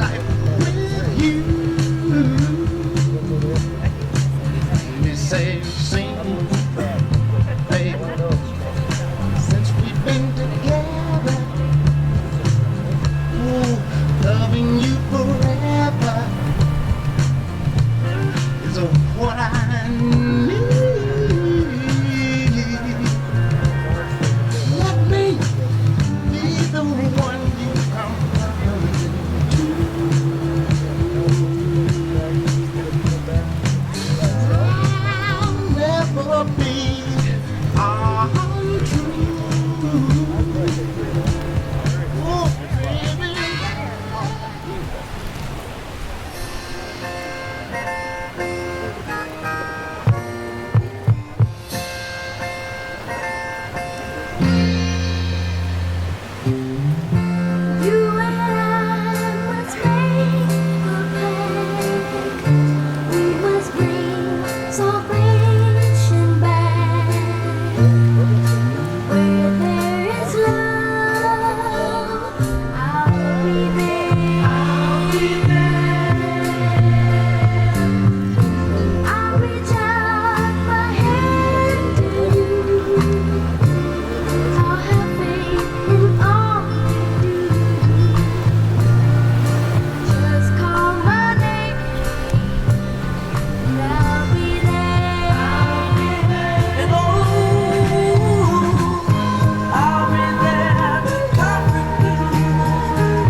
life with you. Let me say, sing, baby, since we've been together, oh, loving you forever is what I need. Let me be the one you come to. I'll never be untrue. Oh, baby. You and I must make a pact. We must bring salvation back. Where there is love, I'll be there. I'll be there. I'll reach out my hand to you. I'll have faith in all you do. Just call my name, and I'll be there. And oh, I'll be there to comfort you.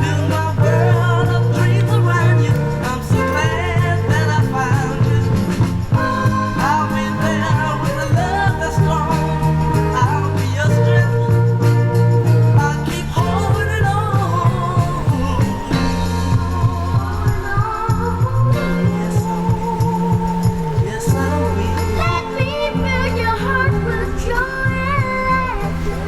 Build my world of dreams around you. I'm so glad that I found you. I'll be there with a love that's strong. I'll be your strength. I'll keep holding on. Yes, I will. Yes, I will. Let me fill your heart with joy and laughter.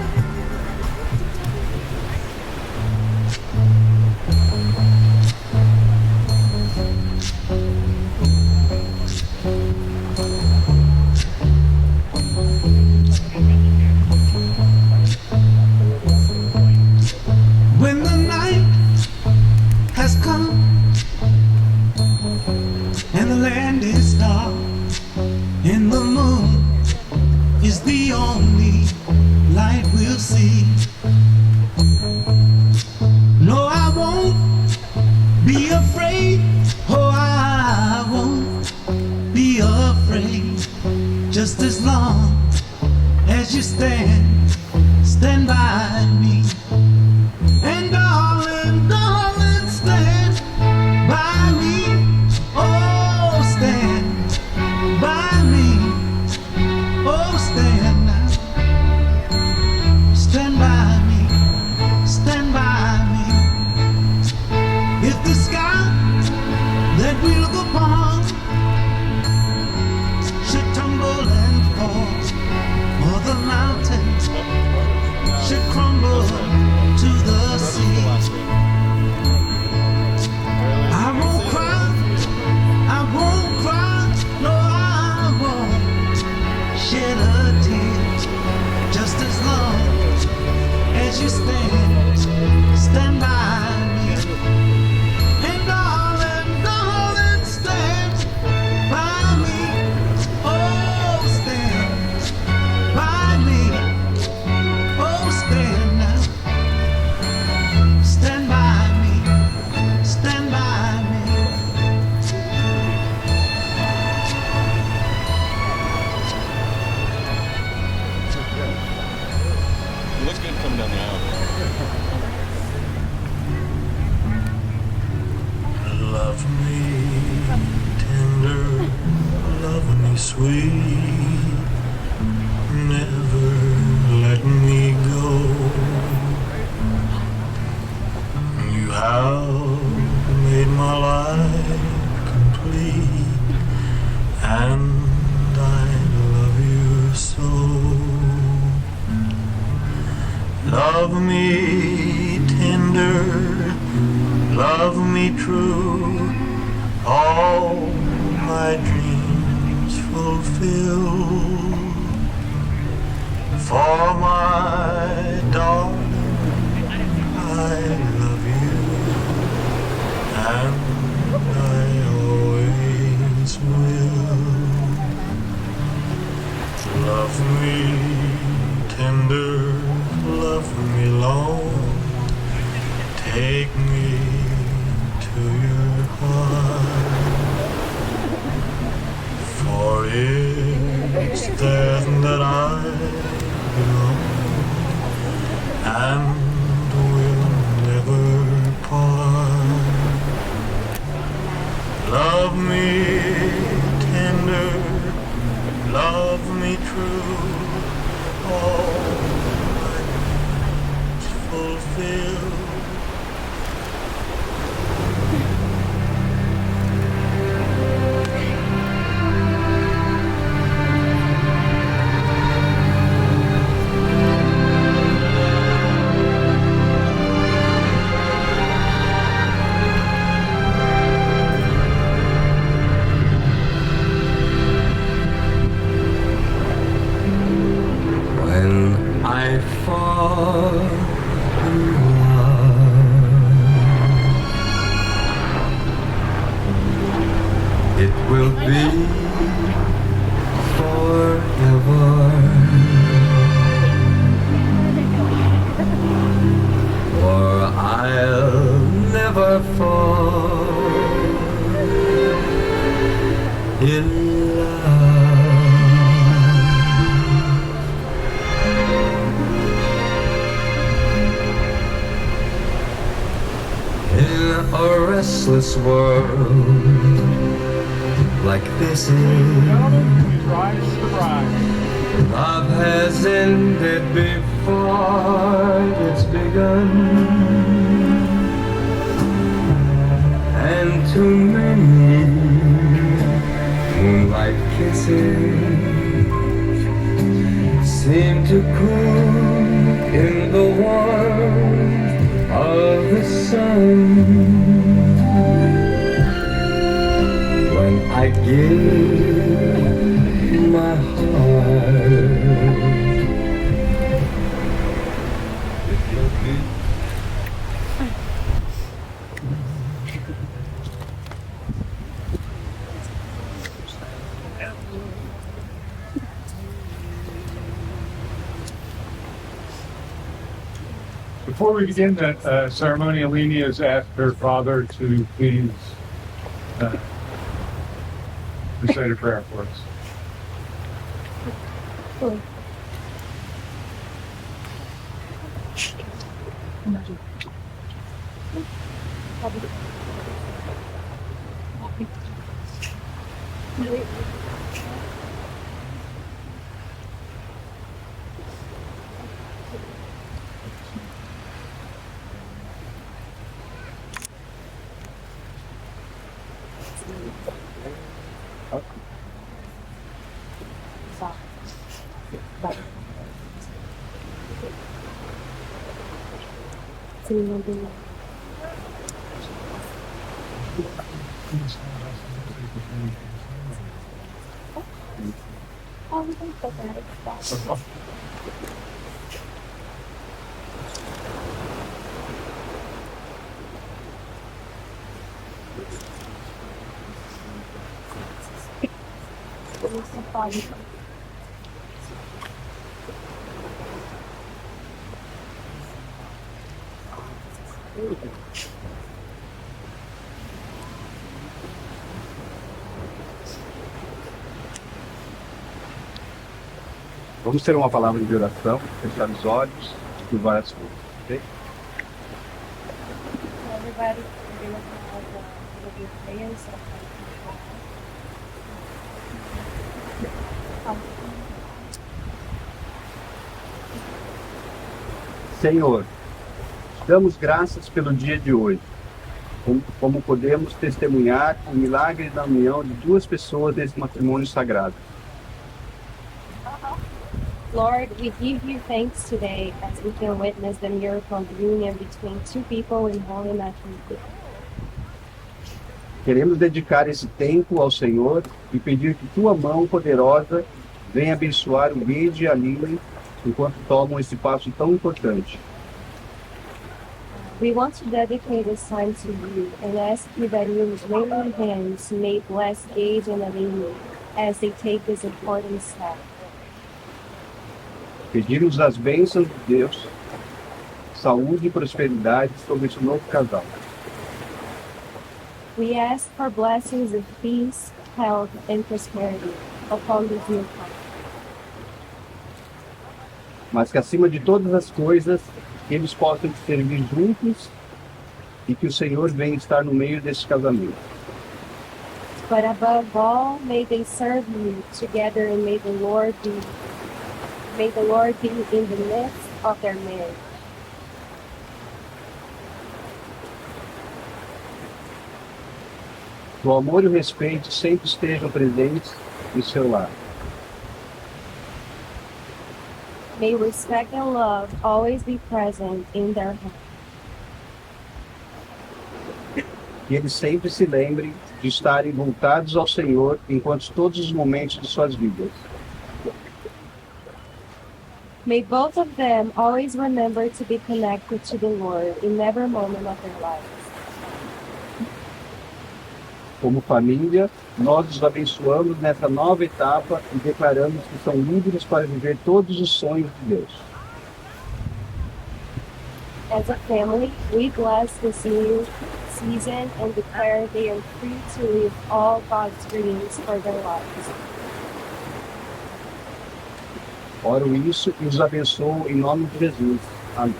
When the night has come and the land is dark and the moon is the only light we'll see. No, I won't be afraid. Oh, I won't be afraid. Just as long as you stand by me. And darling, darling, stand by me. Oh, stand by me. Oh, stand now. Stand by me. Stand by me. If the sky that we look upon should tumble and fall, or the mountains should crumble to the sea, I won't cry, I won't cry, no, I won't shed a tear. Just as long as you stand by me. And darling, darling, stand by me. Oh, stand by me. Oh, stand now. Stand by me. Stand by me. It looks good coming down the aisle. Love me tender, love me sweet, never let me go. You have made my life complete, and I love you so. Love me tender, love me true, all my dreams fulfill. For my darling, I love you, fulfilled. When I fall in love, it will be forever. For I'll never fall in love. In a restless world like this is, love has ended before it's begun, and too many moonlight kisses seem to cool in the warmth of the sun. When I give my heart, Before we begin the ceremony, Aline has asked her father to please recite a prayer for us. Vamos ter uma palavra de oração, fechar os olhos e curvar as coisas, ok? Everybody, we're gonna have a prayer, so Senhor, damos graças pelo dia de hoje, como podemos testemunhar o milagre da união de duas pessoas nesse matrimônio sagrado. Lord, we give you thanks today as we can witness the miracle of union between two people in holy matrimony. Queremos dedicar esse tempo ao Senhor e pedir que tua mão poderosa venha abençoar o Gage e a Aline enquanto tomam esse passo tão importante. We want to dedicate this time to you and ask you that your willing hands may bless Gage and Aline as they take this important step. Pedimos as bênçãos de Deus, saúde e prosperidade sobre esse novo casal. We ask for blessings of peace, health, and prosperity upon this new couple. Mas que acima de todas as coisas, eles possam te servir juntos e que o Senhor venha estar no meio desse casamento. But above all, may they serve you together, and may the Lord be in the midst of their marriage. Que o amor e o respeito sempre estejam presentes em seu lar. May respect and love always be present in their home. Que eles sempre se lembrem de estarem voltados ao Senhor em todos os momentos de suas vidas. May both of them always remember to be connected to the Lord in every moment of their lives. Como família, nós os abençoamos nessa nova etapa e declaramos que são livres para viver todos os sonhos de Deus. As a family, we bless this new season and declare they are free to live all God's dreams for their lives. Oro isso e os abençoo em nome de Jesus. Amém.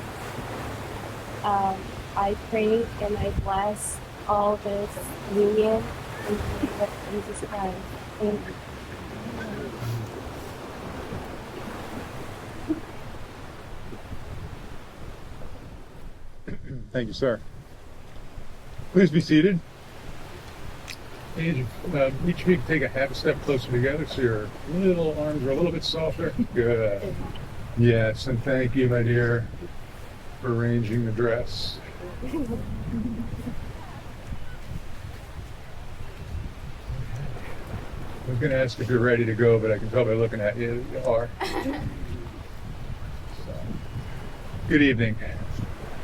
I pray and I bless all this union in the name of Jesus Christ. Amen. Thank you, sir. Please be seated. Gage, each of you can take a half a step closer together so your little arms are a little bit softer. Good. Yes, and thank you, my dear, for arranging the dress. I was going to ask if you're ready to go, but I can tell by looking at you that you are. So, good evening.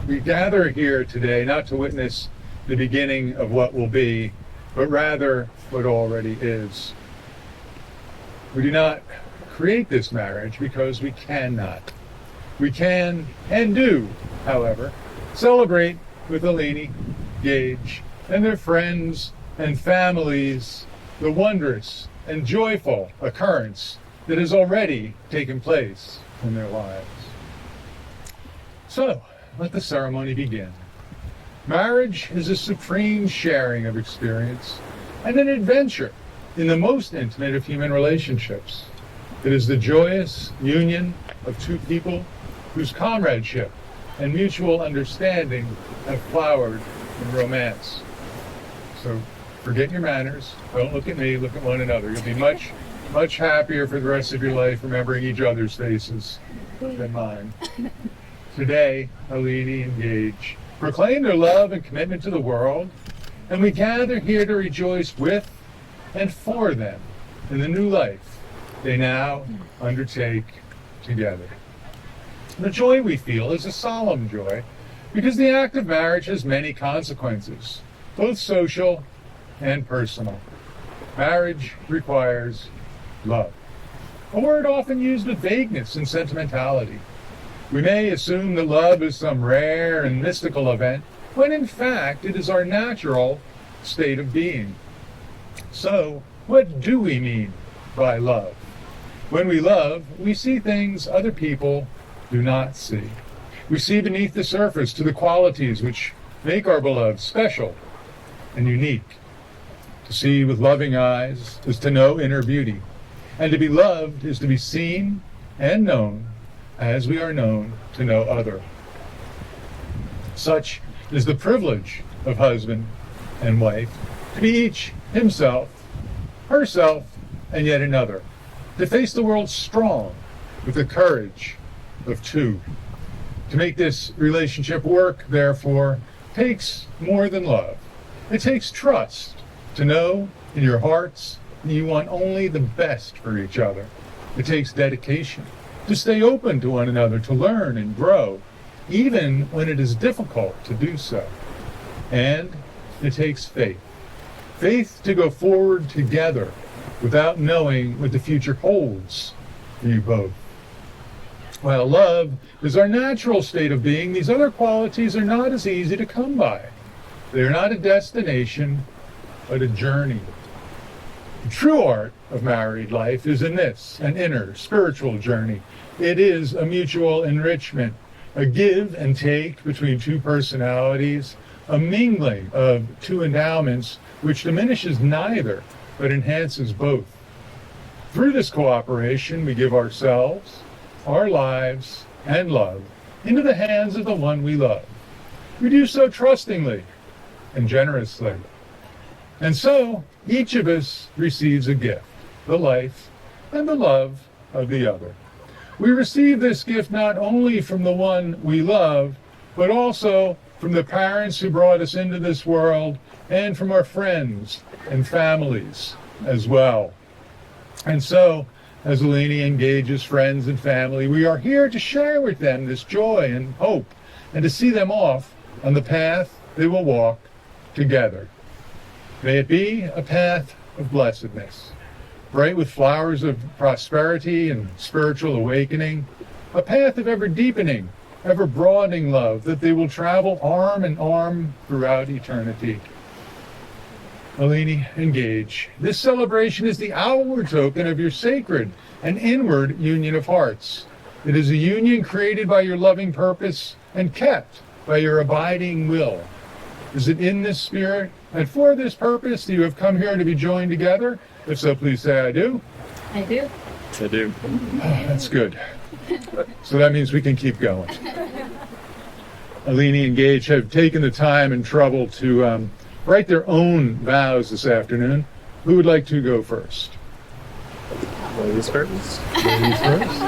We gather here today not to witness the beginning of what will be, but rather what already is. We do not create this marriage because we cannot. We can and do, however, celebrate with Aline, Gage, and their friends and families the wondrous and joyful occurrence that has already taken place in their lives. So, let the ceremony begin. Marriage is a supreme sharing of experience and an adventure in the most intimate of human relationships. It is the joyous union of two people whose comradeship and mutual understanding have flowered in romance. So forget your manners. Don't look at me, look at one another. You'll be much, much happier for the rest of your life remembering each other's faces than mine. Today, Aline and Gage proclaim their love and commitment to the world, and we gather here to rejoice with and for them in the new life they now undertake together. The joy we feel is a solemn joy because the act of marriage has many consequences, both social and personal. Marriage requires love, a word often used with vagueness and sentimentality. We may assume that love is some rare and mystical event, when in fact it is our natural state of being. So, what do we mean by love? When we love, we see things other people do not see. We see beneath the surface to the qualities which make our beloved special and unique. To see with loving eyes is to know inner beauty, and to be loved is to be seen and known as we are known to know other. Such is the privilege of husband and wife, to be each himself, herself, and yet another, to face the world strong with the courage of two. To make this relationship work, therefore, takes more than love. It takes trust to know in your hearts that you want only the best for each other. It takes dedication to stay open to one another, to learn and grow, even when it is difficult to do so. And it takes faith. Faith to go forward together without knowing what the future holds for you both. While love is our natural state of being, these other qualities are not as easy to come by. They are not a destination, but a journey. The true art of married life is in this, an inner, spiritual journey. It is a mutual enrichment, a give and take between two personalities, a mingling of two endowments which diminishes neither, but enhances both. Through this cooperation, we give ourselves, our lives, and love into the hands of the one we love. We do so trustingly and generously. And so each of us receives a gift, the life and the love of the other. We receive this gift not only from the one we love, but also from the parents who brought us into this world and from our friends and families as well. And so, as Aline and Gage's friends and family, we are here to share with them this joy and hope and to see them off on the path they will walk together. May it be a path of blessedness, bright with flowers of prosperity and spiritual awakening, a path of ever deepening, ever broadening love that they will travel arm in arm throughout eternity. Aline and Gage, this celebration is the outward token of your sacred and inward union of hearts. It is a union created by your loving purpose and kept by your abiding will. Is it in this spirit and for this purpose that you have come here to be joined together? If so, please say, I do. I do. I do. That's good. So that means we can keep going. Aline and Gage have taken the time and trouble to write their own vows this afternoon. Who would like to go first? Ladies first. Ladies first.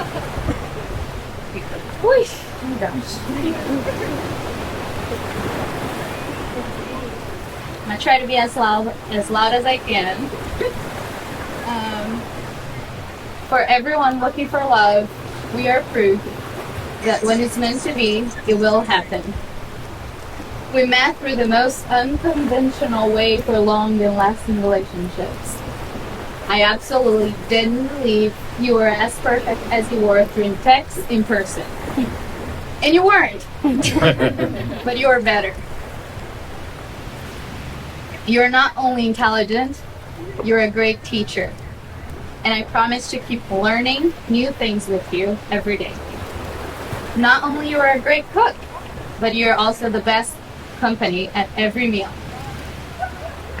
Whoosh. Oh my gosh. I'm gonna try to be as loud as I can. For everyone looking for love, we are proof that when it's meant to be, it will happen. We met through the most unconventional way for long and lasting relationships. I absolutely didn't believe you were as perfect as you were through text in person. And you weren't. But you are better. You're not only intelligent, you're a great teacher. And I promise to keep learning new things with you every day. Not only you are a great cook, but you're also the best company at every meal.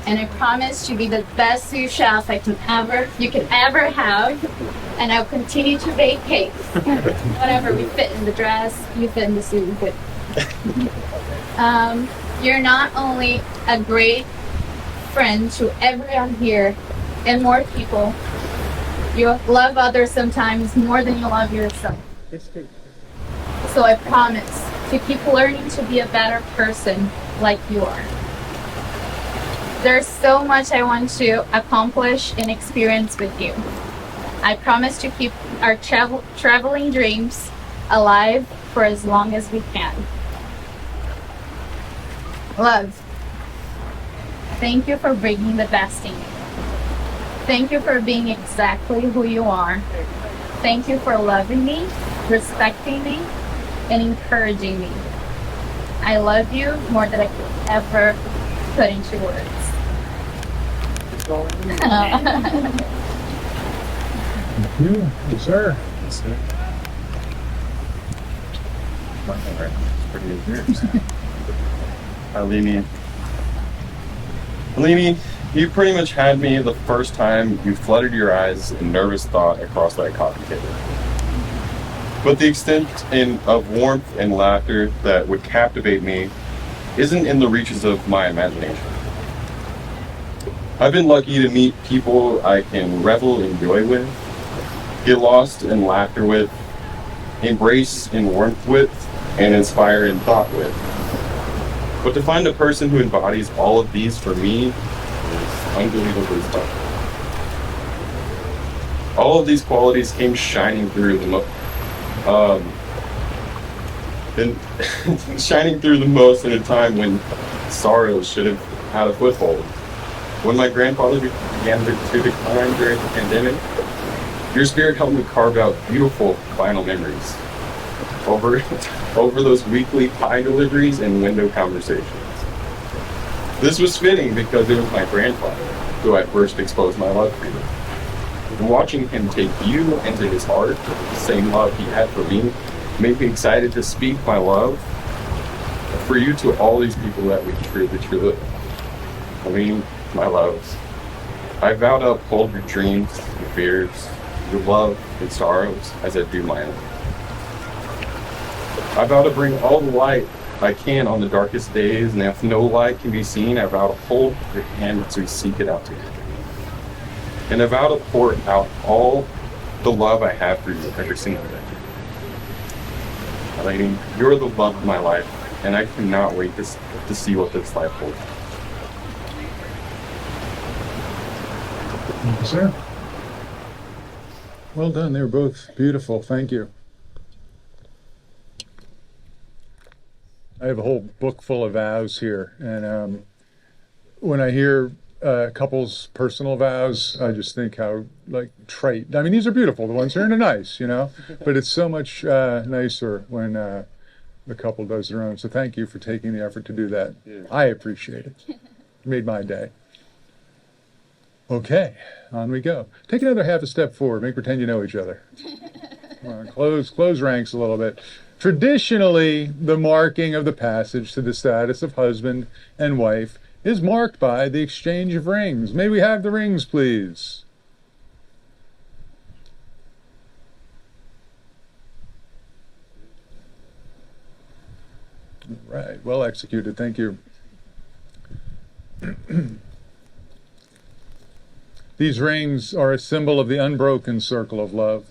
And I promise to be the best sous chef you can ever have, and I'll continue to bake cakes. Whatever we fit in the dress, you fit in the suit. Good. You're not only a great friend to everyone here and more people. You love others sometimes more than you love yourself. So I promise to keep learning to be a better person like you are. There's so much I want to accomplish and experience with you. I promise to keep our traveling dreams alive for as long as we can. Love, thank you for bringing the best in you. Thank you for being exactly who you are. Thank you for loving me, respecting me, and encouraging me. I love you more than I could ever put into words. Thank you. Yes, sir. That's it. It's pretty good. Aline, you pretty much had me the first time you fluttered your eyes in nervous thought across that coffee table. But the extent of warmth and laughter that would captivate me isn't in the reaches of my imagination. I've been lucky to meet people I can revel in joy with, get lost in laughter with, embrace in warmth with, and inspire in thought with. But to find a person who embodies all of these for me is unbelievably tough. All of these qualities came shining through the most in a time when sorrow should have had a foothold. When my grandfather began to decline during the pandemic, your spirit helped me carve out beautiful final memories over those weekly pie deliveries and window conversations. This was fitting because it was my grandfather who I first exposed my love for. And watching him take you into his heart, the same love he had for me, made me excited to speak my love for you to all these people that we truly. I mean, my loves. I vow to uphold your dreams, your fears, your love and sorrows as I do my own. I vow to bring all the light I can on the darkest days, and if no light can be seen, I vow to hold your hand as we seek it out together. And I vow to pour out all the love I have for you every single day. Aline, you're the love of my life, and I cannot wait to see what this life holds. Thank you, sir. Well done. They were both beautiful. Thank you. I have a whole book full of vows here, and when I hear couples' personal vows, I just think how like trite. I mean, these are beautiful. The ones here are nice, you know, but it's so much nicer when the couple does their own. So thank you for taking the effort to do that. Yeah. I appreciate it. You made my day. Okay, on we go. Take another half a step forward. Make pretend you know each other. Come on, close ranks a little bit. Traditionally, the marking of the passage to the status of husband and wife is marked by the exchange of rings. May we have the rings, please? All right, well executed. Thank you. These rings are a symbol of the unbroken circle of love.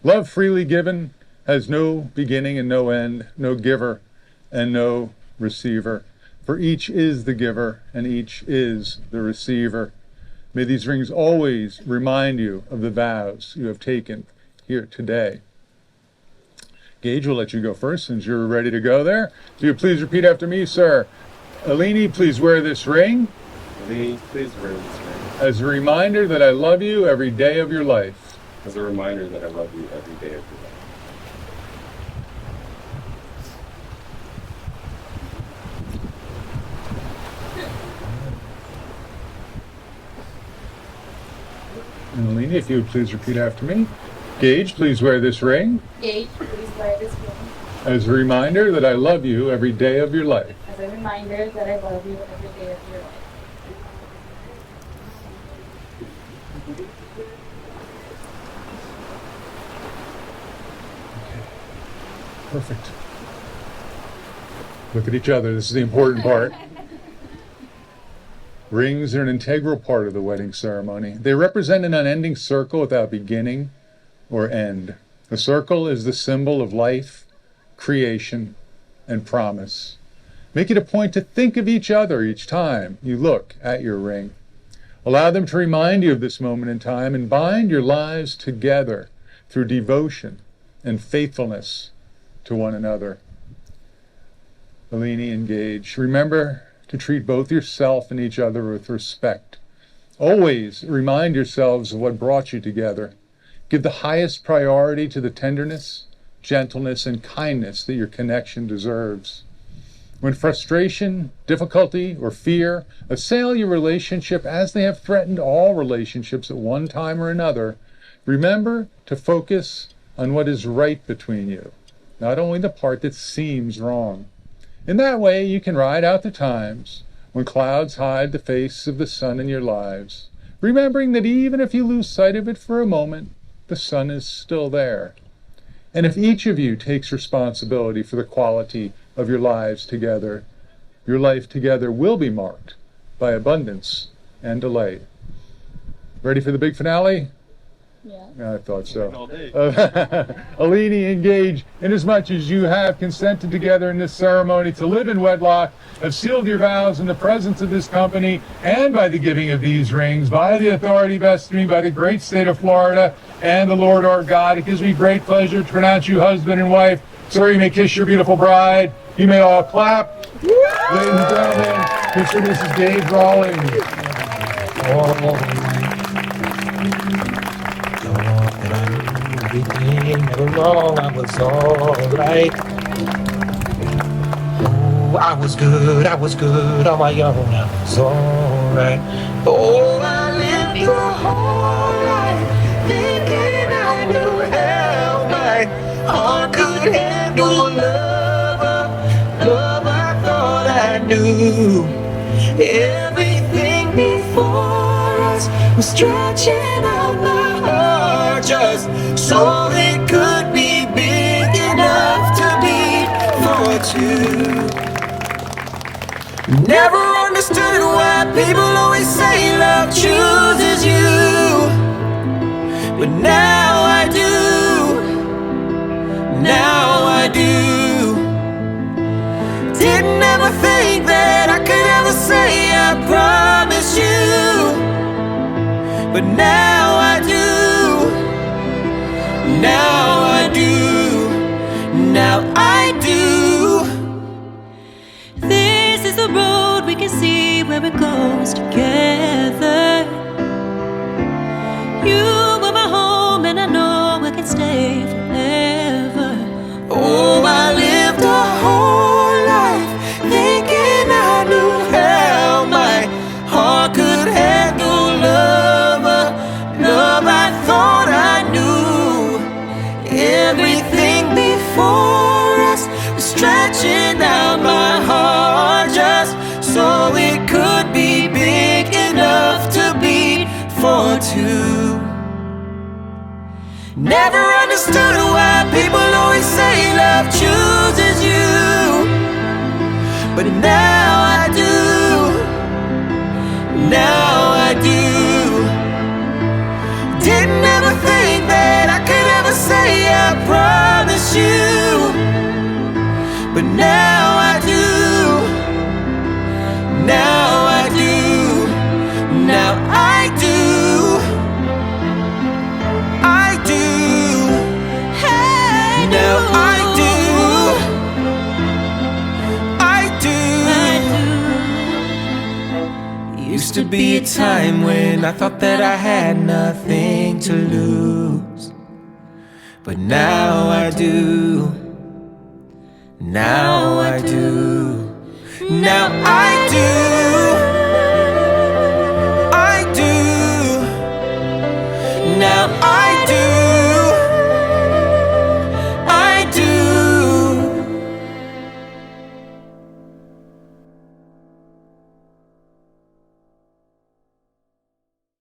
Love freely given has no beginning and no end, no giver and no receiver. For each is the giver and each is the receiver. May these rings always remind you of the vows you have taken here today. Gage, we'll let you go first since you're ready to go there. So you please repeat after me, sir. Aline, please wear this ring. Aline, please wear this ring. As a reminder that I love you every day of your life. As a reminder that I love you every day of your life. And Aline, if you would please repeat after me. Gage, please wear this ring. Gage, please wear this ring. As a reminder that I love you every day of your life. As a reminder that I love you every day of your life. Perfect. Look at each other. This is the important part. Rings are an integral part of the wedding ceremony. They represent an unending circle without beginning or end. The circle is the symbol of life, creation, and promise. Make it a point to think of each other each time you look at your ring. Allow them to remind you of this moment in time and bind your lives together through devotion and faithfulness to one another. Aline and Gage, remember to treat both yourself and each other with respect. Always remind yourselves of what brought you together. Give the highest priority to the tenderness, gentleness, and kindness that your connection deserves. When frustration, difficulty, or fear assail your relationship, as they have threatened all relationships at one time or another, remember to focus on what is right between you, not only the part that seems wrong. In that way, you can ride out the times when clouds hide the face of the sun in your lives, remembering that even if you lose sight of it for a moment, the sun is still there. And if each of you takes responsibility for the quality of your lives together, your life together will be marked by abundance and delight. Ready for the big finale? Yeah. I thought so. Aline and Gage, inasmuch as you have consented together in this ceremony to live in wedlock, have sealed your vows in the presence of this company and by the giving of these rings, by the authority vested in me by the great state of Florida and the Lord our God, it gives me great pleasure to pronounce you husband and wife. Sir, you may kiss your beautiful bride. You may all clap. Ladies and gentlemen, Mr. and Mrs. Gage Rawlings. Everything along, I was alright. Oh, I was good on my own, I was alright. Oh, I lived the whole life thinking I knew how my heart could handle love I thought I knew. Everything before us was stretching out my heart just so it could be big enough to be for two. Never understood why people always say love chooses you, but now I do. Now I do. Didn't ever think that I could ever say I promise you, but now I do. Now I do. Now I do. This is the road we can see where it goes together. You are my home and I know I can stay forever. Oh, I lived a whole life thinking I knew how my heart could handle love. Love I thought I knew. Everything before us was stretching out my heart just so it could be big enough to beat for two. Never understood why people always say love chooses you, but now I do. Now I do. Didn't ever think that I could ever say I promise you, but now I do. Now I do. Now I do. I do. Hey, Now I do. I do. Used to be a time when I thought that I had nothing to lose, but now I do. Now I do. Now I do.